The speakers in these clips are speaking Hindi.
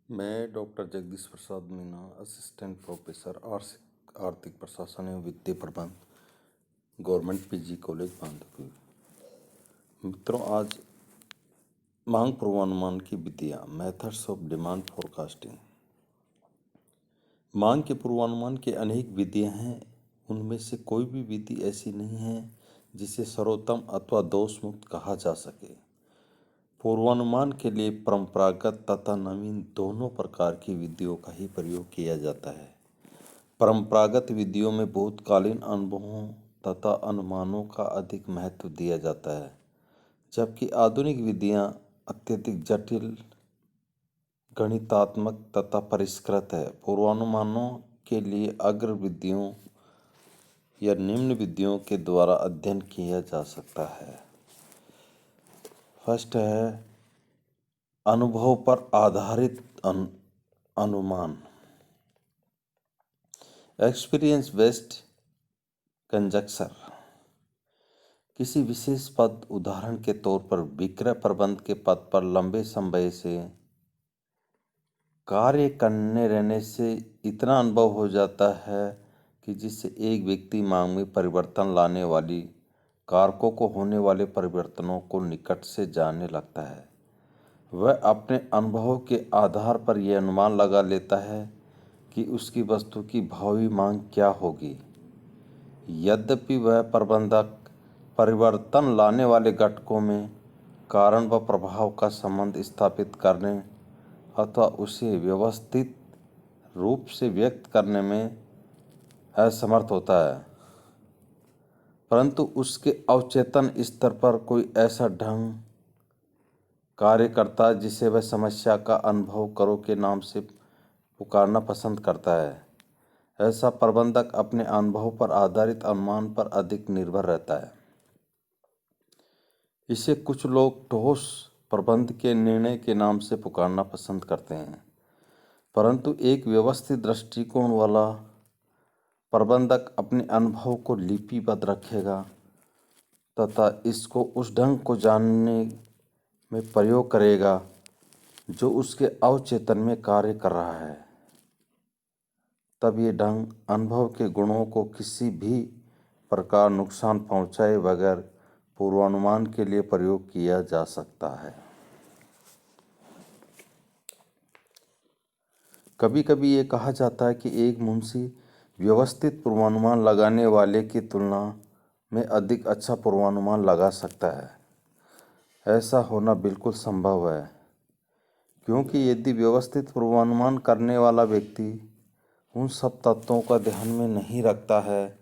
मैं doctor Jagdish Prasad Meena, assistant professor आर्थिक प्रशासन एवं वित्तीय प्रबंध, गवर्नमेंट पीजी कॉलेज बांधवगढ़। मित्रों, आज मांग पूर्वानुमान की विधियाँ, मेथड्स ऑफ डिमांड फोरकास्टिंग। मांग के पूर्वानुमान की अनेक विधियाँ हैं। उनमें से कोई भी विधि ऐसी नहीं है जिसे सर्वोत्तम अथवा दोष मुक्त कहा जा सके। पूर्वानुमान के लिए परंपरागत तथा नवीन दोनों प्रकार की विधियों का ही प्रयोग किया जाता है। परंपरागत विधियों में भूतकालीन अनुभवों तथा अनुमानों का अधिक महत्व दिया जाता है, जबकि आधुनिक विधियां अत्यधिक जटिल, गणितात्मक तथा परिष्कृत है। पूर्वानुमानों के लिए अग्र विधियों या निम्न विधियों के द्वारा अध्ययन किया जा सकता है। फर्स्ट है अनुभव पर आधारित अनुमान, एक्सपीरियंस बेस्ड कंजक्चर। किसी विशेष पद, उदाहरण के तौर पर विक्रय प्रबंध के पद पर लंबे समय से कार्य करने रहने से इतना अनुभव हो जाता है कि जिससे एक व्यक्ति मांग में परिवर्तन लाने वाली कारकों को होने वाले परिवर्तनों को निकट से जानने लगता है। वह अपने अनुभव के आधार पर यह अनुमान लगा लेता है कि उसकी वस्तु की भावी मांग क्या होगी। यद्यपि वह प्रबंधक परिवर्तन लाने वाले घटकों में कारण व प्रभाव का संबंध स्थापित करने अथवा उसे व्यवस्थित रूप से व्यक्त करने में असमर्थ होता है, परंतु उसके अवचेतन स्तर पर कोई ऐसा ढंग कार्य करता है जिसे वह समस्या का अनुभव करो के नाम से पुकारना पसंद करता है। ऐसा प्रबंधक अपने अनुभव पर आधारित अनुमान पर अधिक निर्भर रहता है। इसे कुछ लोग ठोस प्रबंध के निर्णय के नाम से पुकारना पसंद करते हैं, परंतु एक व्यवस्थित दृष्टिकोण वाला प्रबंधक अपने अनुभव को लिपिबद्ध रखेगा तथा इसको उस ढंग को जानने में प्रयोग करेगा जो उसके अवचेतन में कार्य कर रहा है। तब ये ढंग अनुभव के गुणों को किसी भी प्रकार नुकसान पहुंचाए बगैर पूर्वानुमान के लिए प्रयोग किया जा सकता है। कभी कभी ये कहा जाता है कि एक मुंशी व्यवस्थित पूर्वानुमान लगाने वाले की तुलना में अधिक अच्छा पूर्वानुमान लगा सकता है। ऐसा होना बिल्कुल संभव है, क्योंकि यदि व्यवस्थित पूर्वानुमान करने वाला व्यक्ति उन सब तत्वों का ध्यान में नहीं रखता है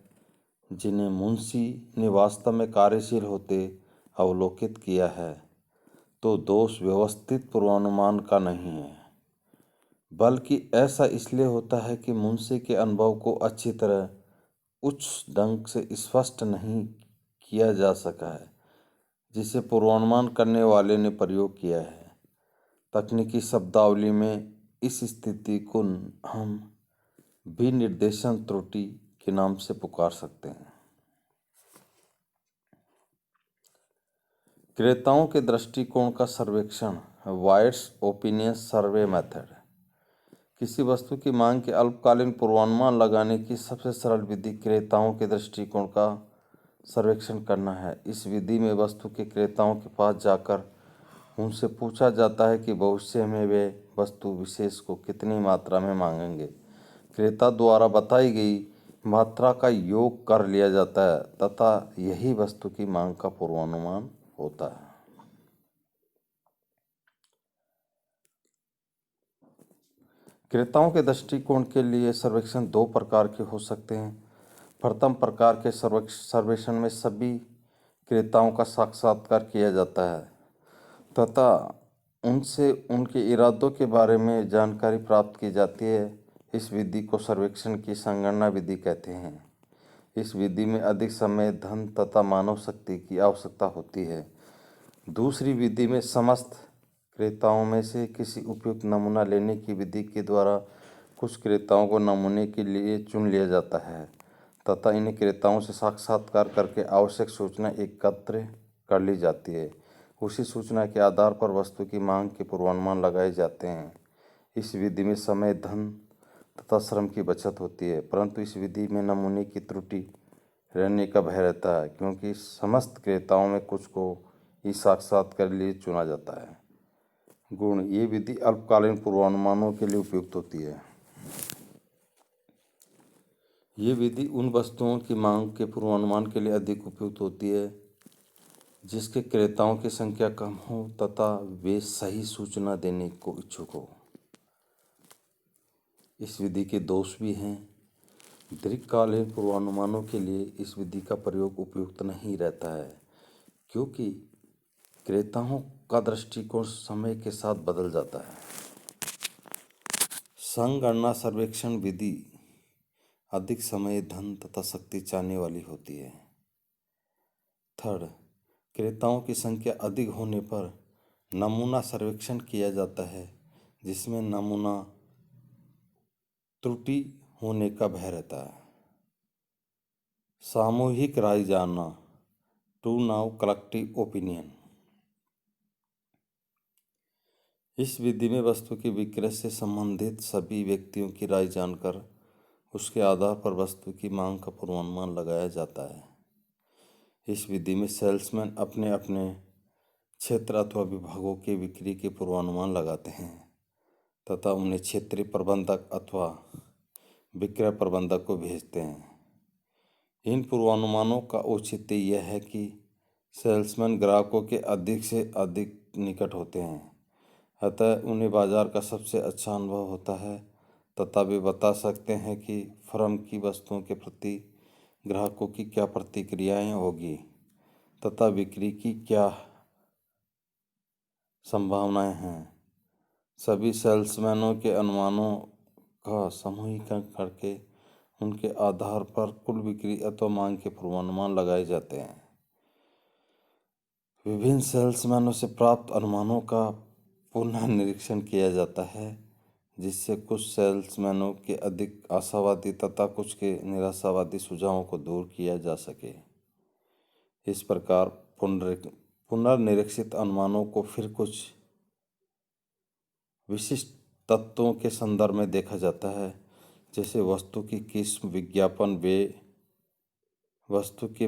जिन्हें मुंशी ने वास्तव में कार्यशील होते अवलोकित किया है, तो दोष व्यवस्थित पूर्वानुमान का नहीं है, बल्कि ऐसा इसलिए होता है कि मुंशी के अनुभव को अच्छी तरह उच्च ढंग से स्पष्ट नहीं किया जा सका है जिसे पूर्वानुमान करने वाले ने प्रयोग किया है। तकनीकी शब्दावली में इस स्थिति को हम विनिर्देशन त्रुटि के नाम से पुकार सकते हैं। क्रेताओं के दृष्टिकोण का सर्वेक्षण, वाइड्स ओपिनियन सर्वे मेथड। किसी वस्तु की मांग के अल्पकालीन पूर्वानुमान लगाने की सबसे सरल विधि क्रेताओं के दृष्टिकोण का सर्वेक्षण करना है। इस विधि में वस्तु के क्रेताओं के पास जाकर उनसे पूछा जाता है कि भविष्य में वे वस्तु विशेष को कितनी मात्रा में मांगेंगे। क्रेता द्वारा बताई गई मात्रा का योग कर लिया जाता है तथा यही वस्तु की मांग का पूर्वानुमान होता है। क्रेताओं के दृष्टिकोण के लिए सर्वेक्षण दो प्रकार के हो सकते हैं। प्रथम प्रकार के सर्वेक्षण में सभी क्रेताओं का साक्षात्कार किया जाता है तथा उनसे उनके इरादों के बारे में जानकारी प्राप्त की जाती है। इस विधि को सर्वेक्षण की संगणना विधि कहते हैं। इस विधि में अधिक समय, धन तथा मानव शक्ति की आवश्यकता होती है। दूसरी विधि में समस्त क्रेताओं में से किसी उपयुक्त नमूना लेने की विधि के द्वारा कुछ क्रेताओं को नमूने के लिए चुन लिया जाता है तथा इन क्रेताओं से साक्षात्कार करके आवश्यक सूचना एकत्र कर ली जाती है। उसी सूचना के आधार पर वस्तु की मांग के पूर्वानुमान लगाए जाते हैं। इस विधि में समय, धन तथा श्रम की बचत होती है, परंतु इस विधि में नमूने की त्रुटि रहने का भय रहता है, क्योंकि समस्त क्रेताओं में कुछ को ही साक्षात्कार के लिए चुना जाता है। गुण: ये विधि अल्पकालीन पूर्वानुमानों के लिए उपयुक्त होती है। ये विधि उन वस्तुओं की मांग के पूर्वानुमान के लिए अधिक उपयुक्त होती है जिसके क्रेताओं की संख्या कम हो तथा वे सही सूचना देने को इच्छुक हो। इस विधि के दोष भी हैं। दीर्घकालीन पूर्वानुमानों के लिए इस विधि का प्रयोग उपयुक्त नहीं रहता है, क्योंकि क्रेताओं का दृष्टिकोण समय के साथ बदल जाता है। संगणना सर्वेक्षण विधि अधिक समय, धन तथा शक्ति चाहने वाली होती है। थर्ड, क्रेताओं की संख्या अधिक होने पर नमूना सर्वेक्षण किया जाता है, जिसमें नमूना त्रुटि होने का भय रहता है। सामूहिक राय जानना, टू नाउ कलेक्टिव ओपिनियन। इस विधि में वस्तु की विक्रय से संबंधित सभी व्यक्तियों की राय जानकर उसके आधार पर वस्तु की मांग का पूर्वानुमान लगाया जाता है। इस विधि में सेल्समैन अपने अपने क्षेत्र अथवा विभागों के बिक्री के पूर्वानुमान लगाते हैं तथा उन्हें क्षेत्रीय प्रबंधक अथवा विक्रय प्रबंधक को भेजते हैं। इन पूर्वानुमानों का औचित्य यह है कि सेल्समैन ग्राहकों के अधिक से अधिक निकट होते हैं, अतः उन्हें बाजार का सबसे अच्छा अनुभव होता है तथा वे बता सकते हैं कि फर्म की वस्तुओं के प्रति ग्राहकों की क्या प्रतिक्रियाएं होगी तथा बिक्री की क्या संभावनाएं हैं। सभी सेल्समैनों के अनुमानों का समूहीकरण करके उनके आधार पर कुल बिक्री अथवा मांग के पूर्वानुमान लगाए जाते हैं। विभिन्न सेल्समैनों से प्राप्त अनुमानों का पुनः निरीक्षण किया जाता है, जिससे कुछ सेल्समैनों के अधिक आशावादी तथा कुछ के निराशावादी सुझावों को दूर किया जा सके। इस प्रकार पुनर्निरीक्षित अनुमानों को फिर कुछ विशिष्ट तत्वों के संदर्भ में देखा जाता है, जैसे वस्तु की किस्म, विज्ञापन, व्यय, वस्तु के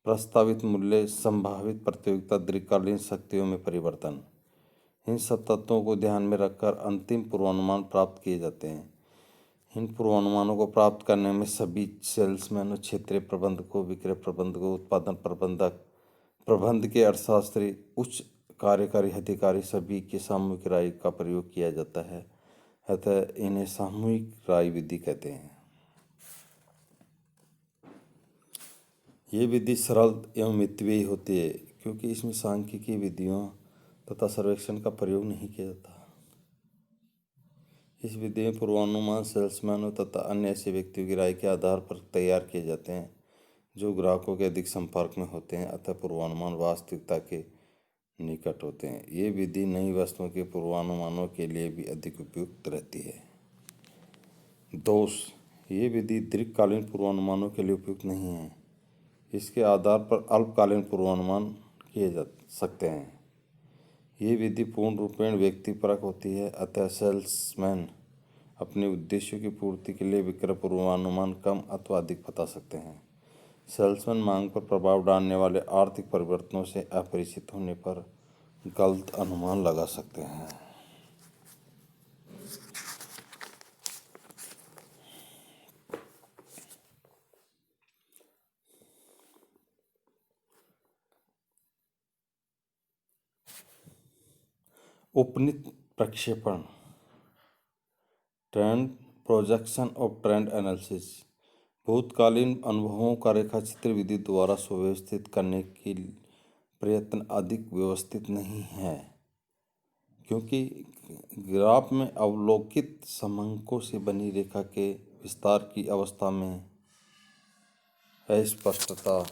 प्रस्तावित मूल्य, संभावित प्रतियोगिता, दीर्घकालीन शक्तियों में परिवर्तन। इन सब तत्वों को ध्यान में रखकर अंतिम पूर्वानुमान प्राप्त किए जाते हैं। इन पूर्वानुमानों को प्राप्त करने में सभी सेल्समैन, क्षेत्रीय प्रबंधकों, विक्रय प्रबंधकों, उत्पादन प्रबंधक, प्रबंध के अर्थशास्त्री, उच्च कार्यकारी अधिकारी सभी की सामूहिक राय का प्रयोग किया जाता है, अतः इन्हें सामूहिक राय विधि कहते हैं। ये विधि सरल एवं मितव्ययी होती है, क्योंकि इसमें सांख्यिकीय विधियों तथा सर्वेक्षण का प्रयोग नहीं किया जाता। इस विधि में पूर्वानुमान सेल्समैनों तथा अन्य ऐसे व्यक्तियों की राय के आधार पर तैयार किए जाते हैं जो ग्राहकों के अधिक संपर्क में होते हैं, अतः पूर्वानुमान वास्तविकता के निकट होते हैं। ये विधि नई वस्तुओं के पूर्वानुमानों के लिए भी अधिक उपयुक्त रहती है। दोष: ये विधि दीर्घकालीन पूर्वानुमानों के लिए उपयुक्त नहीं है। इसके आधार पर अल्पकालीन पूर्वानुमान किए जा सकते हैं। ये विधि पूर्ण रूपेण व्यक्तिपरक होती है, अतः सेल्समैन अपने उद्देश्यों की पूर्ति के लिए विक्रय पूर्वानुमान कम अथवा अधिक बता सकते हैं। सेल्समैन मांग पर प्रभाव डालने वाले आर्थिक परिवर्तनों से अपरिचित होने पर गलत अनुमान लगा सकते हैं। उपनीत प्रक्षेपण, trend projection of trend analysis. भूतकालीन अनुभवों का रेखाचित्र विधि द्वारा सुव्यवस्थित करने की प्रयत्न अधिक व्यवस्थित नहीं है, क्योंकि ग्राफ में अवलोकित समंकों से बनी रेखा के विस्तार की अवस्था में अस्पष्टता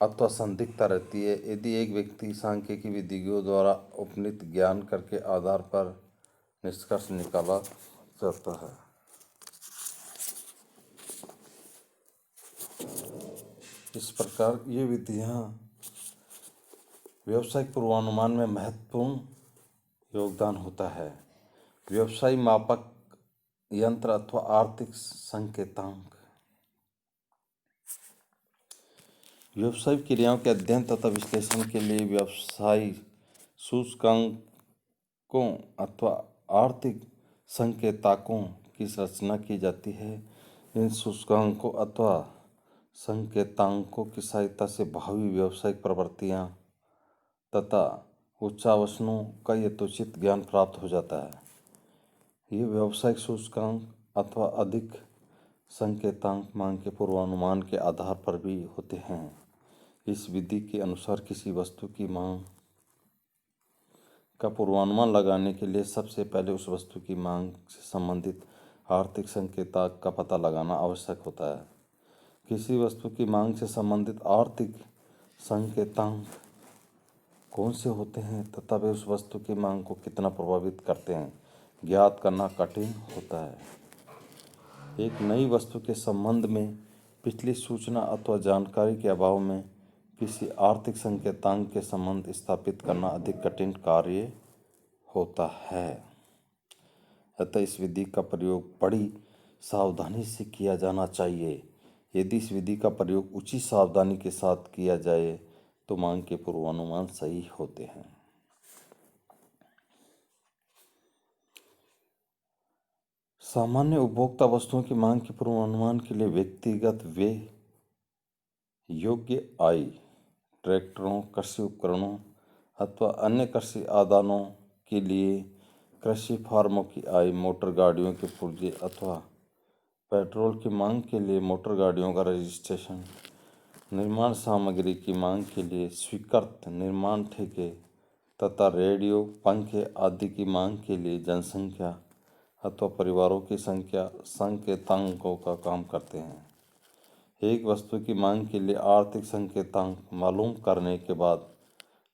अथवा संदिग्धता रहती है। यदि एक व्यक्ति सांख्यिकी विधियों द्वारा उपनीत ज्ञान करके आधार पर निष्कर्ष निकाला जाता है। इस प्रकार ये विधियाँ व्यावसायिक पूर्वानुमान में महत्वपूर्ण योगदान होता है। व्यवसाय मापक यंत्र अथवा आर्थिक संकेतांक व्यवसायिक क्रियाओं के अध्ययन तथा विश्लेषण के लिए व्यवसाय सूचकांकों अथवा आर्थिक संकेतांकों की रचना की जाती है। इन सूचकांकों अथवा संकेतांकों की सहायता से भावी व्यावसायिक प्रवृत्तियां तथा उच्चावसनों का यथोचित ज्ञान प्राप्त हो जाता है। ये व्यावसायिक सूचकांक अथवा अधिक संकेतांक मांग के पूर्वानुमान के आधार पर भी होते हैं। इस विधि के अनुसार किसी वस्तु की मांग का पूर्वानुमान लगाने के लिए सबसे पहले उस वस्तु की मांग से संबंधित आर्थिक संकेतांक का पता लगाना आवश्यक होता है। किसी वस्तु की मांग से संबंधित आर्थिक संकेतांक कौन से होते हैं तथा वे उस वस्तु की मांग को कितना प्रभावित करते हैं, ज्ञात करना कठिन होता है। एक नई वस्तु के संबंध में पिछली सूचना अथवा जानकारी के अभाव में किसी आर्थिक संकेतांक के संबंध स्थापित करना अधिक कठिन कार्य होता है। अतः इस विधि का प्रयोग बड़ी सावधानी से किया जाना चाहिए। यदि इस विधि का प्रयोग उचित सावधानी के साथ किया जाए तो मांग के पूर्वानुमान सही होते हैं। सामान्य उपभोक्ता वस्तुओं की मांग के पूर्वानुमान के लिए व्यक्तिगत व्यय योग्य आय, ट्रैक्टरों, कृषि उपकरणों अथवा अन्य कृषि आदानों के लिए कृषि फार्मों की आय, मोटर गाड़ियों के पुर्जे अथवा पेट्रोल की मांग के लिए मोटर गाड़ियों का रजिस्ट्रेशन, निर्माण सामग्री की मांग के लिए स्वीकृत निर्माण ठेके तथा रेडियो, पंखे आदि की मांग के लिए जनसंख्या अथवा परिवारों की संख्या संकेतांकों का काम करते हैं। एक वस्तु की मांग के लिए आर्थिक संकेतांक मालूम करने के बाद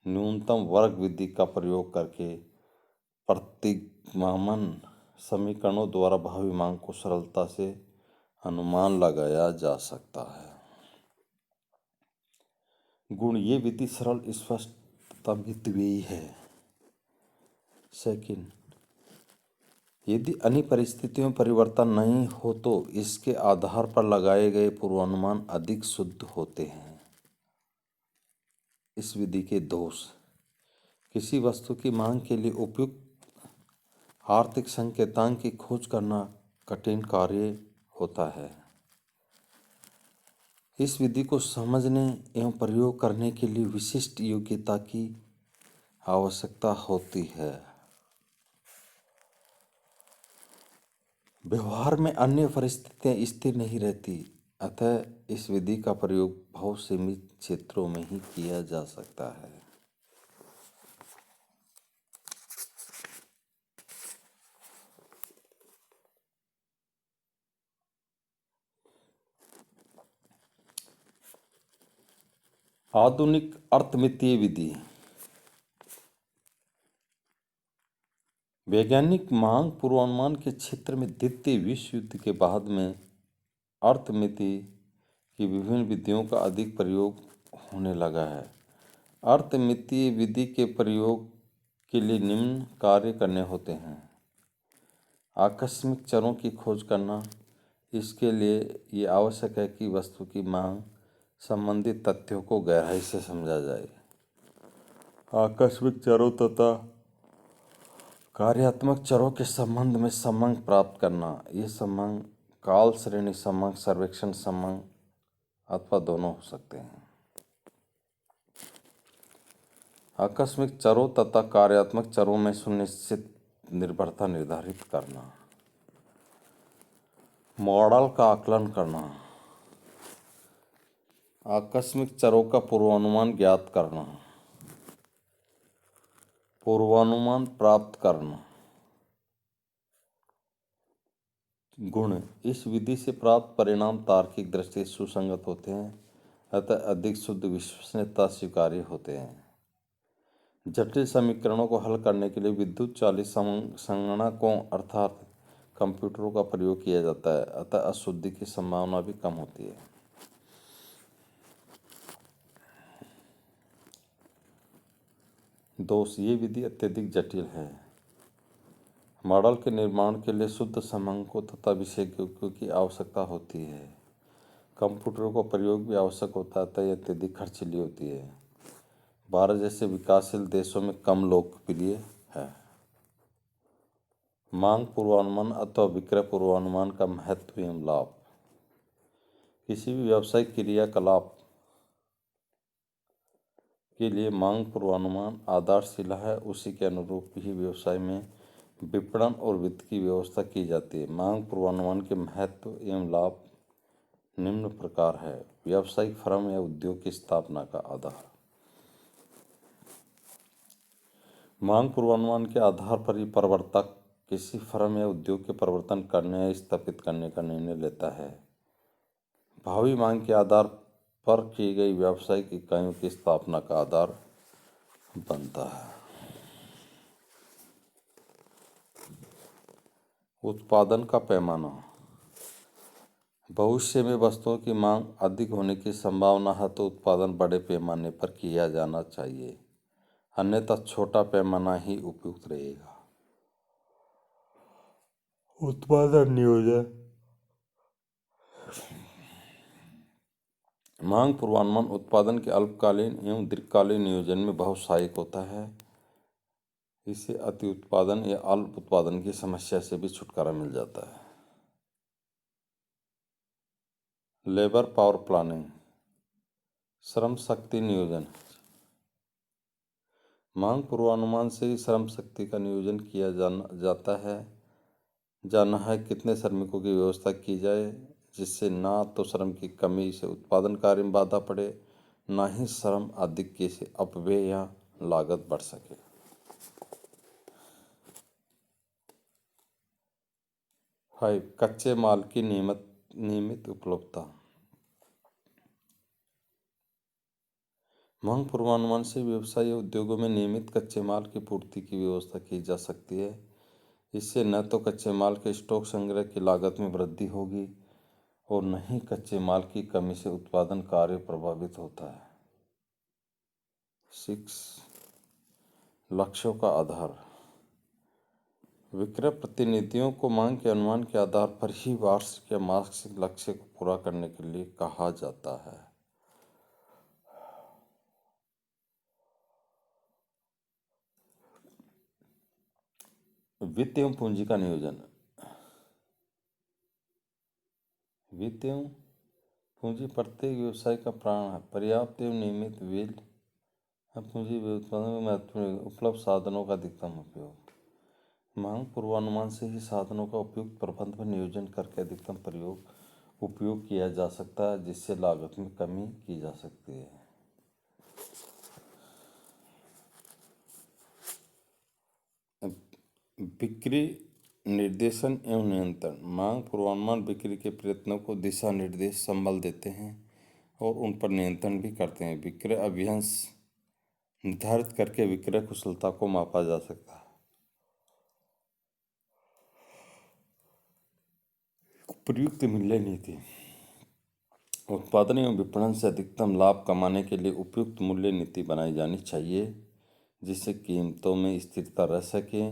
न्यूनतम वर्ग विधि का प्रयोग करके प्रतिगमन समीकरणों द्वारा भावी मांग को सरलता से अनुमान लगाया जा सकता है। गुण: ये विधि सरल, स्पष्ट तथा मितव्ययी है। सेकंड, यदि अन्य परिस्थितियों में परिवर्तन नहीं हो तो इसके आधार पर लगाए गए पूर्वानुमान अधिक शुद्ध होते हैं। इस विधि के दोष: किसी वस्तु की मांग के लिए उपयुक्त आर्थिक संकेतांक की खोज करना कठिन कार्य होता है। इस विधि को समझने एवं प्रयोग करने के लिए विशिष्ट योग्यता की आवश्यकता होती है। व्यवहार में अन्य परिस्थितियां स्थिर नहीं रहती, अतः इस विधि का प्रयोग बहुत सीमित क्षेत्रों में ही किया जा सकता है। आधुनिक अर्थमितीय विधि: वैज्ञानिक मांग पूर्वानुमान के क्षेत्र में द्वितीय विश्व युद्ध के बाद में अर्थमिति की विभिन्न विधियों का अधिक प्रयोग होने लगा है। अर्थमितीय विधि के प्रयोग के लिए निम्न कार्य करने होते हैं। आकस्मिक चरों की खोज करना: इसके लिए ये आवश्यक है कि वस्तु की मांग संबंधित तथ्यों को गहराई से समझा जाए। आकस्मिक चरों तथा कार्यात्मक चरों के संबंध में समंग प्राप्त करना। ये समंग काल श्रेणी समंग, सर्वेक्षण समंग अथवा दोनों हो सकते हैं। आकस्मिक चरों तथा कार्यात्मक चरों में सुनिश्चित निर्भरता निर्धारित करना। मॉडल का आकलन करना। आकस्मिक चरों का पूर्वानुमान ज्ञात करना। पूर्वानुमान प्राप्त करना। गुण: इस विधि से प्राप्त परिणाम तार्किक दृष्टि से सुसंगत होते हैं, अतः अधिक शुद्ध विश्वसनीयता स्वीकार्य होते हैं। जटिल समीकरणों को हल करने के लिए विद्युत चालित संगणकों अर्थात कंप्यूटरों का प्रयोग किया जाता है, अतः अशुद्धि की संभावना भी कम होती है। दोष, ये विधि अत्यधिक जटिल है। मॉडल के निर्माण के लिए शुद्ध समंकों तथा विशेषज्ञों की आवश्यकता होती है। कंप्यूटरों का प्रयोग भी आवश्यक होता है, तथा यह अत्यधिक खर्चीली होती है। भारत जैसे विकासशील देशों में कम लोकप्रिय है। मांग पूर्वानुमान अथवा विक्रय पूर्वानुमान का महत्व एवं लाभ। किसी भी व्यावसायिक क्रियाकलाप के लिए मांग पूर्वानुमान आधारशिला है, उसी के अनुरूप ही व्यवसाय में विपणन और वित्त की व्यवस्था की जाती है। मांग पूर्वानुमान के महत्व एवं लाभ निम्न प्रकार है। व्यावसायिक फर्म या उद्योग की स्थापना का आधार। मांग पूर्वानुमान के आधार पर ही प्रवर्तक किसी फर्म या उद्योग के परिवर्तन करने या स्थापित करने का निर्णय लेता है। भावी मांग के आधार पर की गई व्यावसायिक इकाइयों की स्थापना का आधार बनता है। उत्पादन का पैमाना। भविष्य में वस्तुओं की मांग अधिक होने की संभावना है तो उत्पादन बड़े पैमाने पर किया जाना चाहिए, अन्यथा छोटा पैमाना ही उपयुक्त रहेगा। उत्पादन नियोजन। मांग पूर्वानुमान उत्पादन के अल्पकालीन एवं दीर्घकालीन नियोजन में बहुत सहायक होता है। इससे अति उत्पादन या अल्प उत्पादन की समस्या से भी छुटकारा मिल जाता है। Labour power planning, Shram Shakti नियोजन। मांग पूर्वानुमान से ही श्रम शक्ति का नियोजन किया जाता है। जाना है कितने श्रमिकों की व्यवस्था की जाए, जिससे ना तो श्रम की कमी से उत्पादन कार्य में बाधा पड़े, ना ही श्रम आधिक्य से अपव्यय या लागत बढ़ सके। कच्चे माल की नियमित उपलब्धता। मांग पूर्वानुमान से व्यवसाय या उद्योगों में नियमित कच्चे माल की पूर्ति की व्यवस्था की जा सकती है। इससे न तो कच्चे माल के स्टॉक संग्रह की लागत में वृद्धि होगी और न ही कच्चे माल की कमी से उत्पादन कार्य प्रभावित होता है। 6. लक्ष्यों का आधार। विक्रय प्रतिनिधियों को मांग के अनुमान के आधार पर ही वार्षिक या मासिक लक्ष्य को पूरा करने के लिए कहा जाता है। वित्त एवं पूंजी का नियोजन। वित्त एवं पूंजी प्रत्येक व्यवसाय का प्राण है। पर्याप्त एवं नियमित व्यय पूंजी उत्पादन में महत्वपूर्ण। उपलब्ध साधनों का अधिकतम उपयोग। मांग पूर्वानुमान से ही साधनों का उपयुक्त प्रबंध व नियोजन करके अधिकतम उपयोग किया जा सकता है, जिससे लागत में कमी की जा सकती है। बिक्री निर्देशन एवं नियंत्रण। मांग पूर्वानुमान बिक्री के प्रयत्नों को दिशा निर्देश संबल देते हैं और उन पर नियंत्रण भी करते हैं। विक्रय अभियान निर्धारित करके विक्रय कुशलता को मापा जा सकता है। उपयुक्त मूल्य नीति। उत्पादन एवं विपणन से अधिकतम लाभ कमाने के लिए उपयुक्त मूल्य नीति बनाई जानी चाहिए, जिससे कीमतों में स्थिरता रह सके।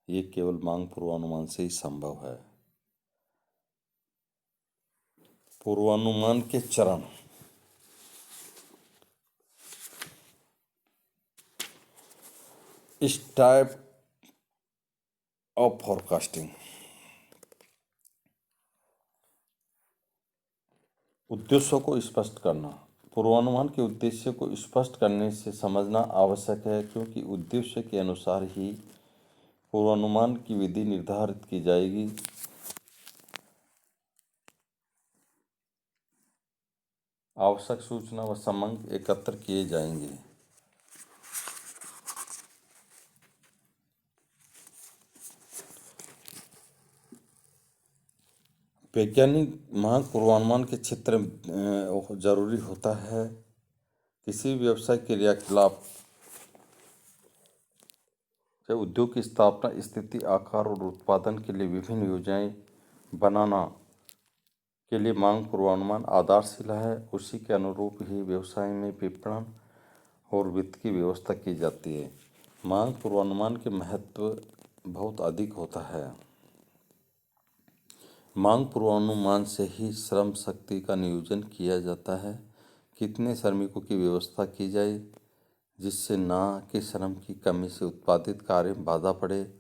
ये केवल मांग पूर्वानुमान से ही संभव है। पूर्वानुमान के चरण। इस टाइप ऑफ फोरकास्टिंग। उद्देश्यों को स्पष्ट करना। पूर्वानुमान के उद्देश्य को स्पष्ट करने से समझना आवश्यक है, क्योंकि उद्देश्य के अनुसार ही पूर्वानुमान की विधि निर्धारित की जाएगी। आवश्यक सूचना व समंक एकत्र किए जाएंगे। वैज्ञानिक मांग पूर्वानुमान के क्षेत्र में जरूरी होता है। किसी व्यवसाय क्रियाकलाप या उद्योग की स्थापना, स्थिति, आकार और उत्पादन के लिए विभिन्न योजनाएं बनाना के लिए मांग पूर्वानुमान आधारशिला है। उसी के अनुरूप ही व्यवसाय में विपणन और वित्त की व्यवस्था की जाती है। मांग पूर्वानुमान के महत्व बहुत अधिक होता है। मांग पूर्वानुमान से ही श्रम शक्ति का नियोजन किया जाता है। कितने श्रमिकों की व्यवस्था की जाए जिससे ना कि श्रम की कमी से उत्पादित कार्य में बाधा पड़े,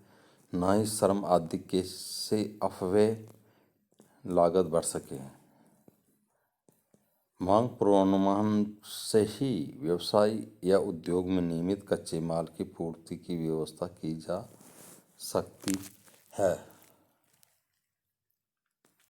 ना ही श्रम आदि के से अपव्यय लागत बढ़ सके। मांग पूर्वानुमान से ही व्यवसाय या उद्योग में नियमित कच्चे माल की पूर्ति की व्यवस्था की जा सकती है।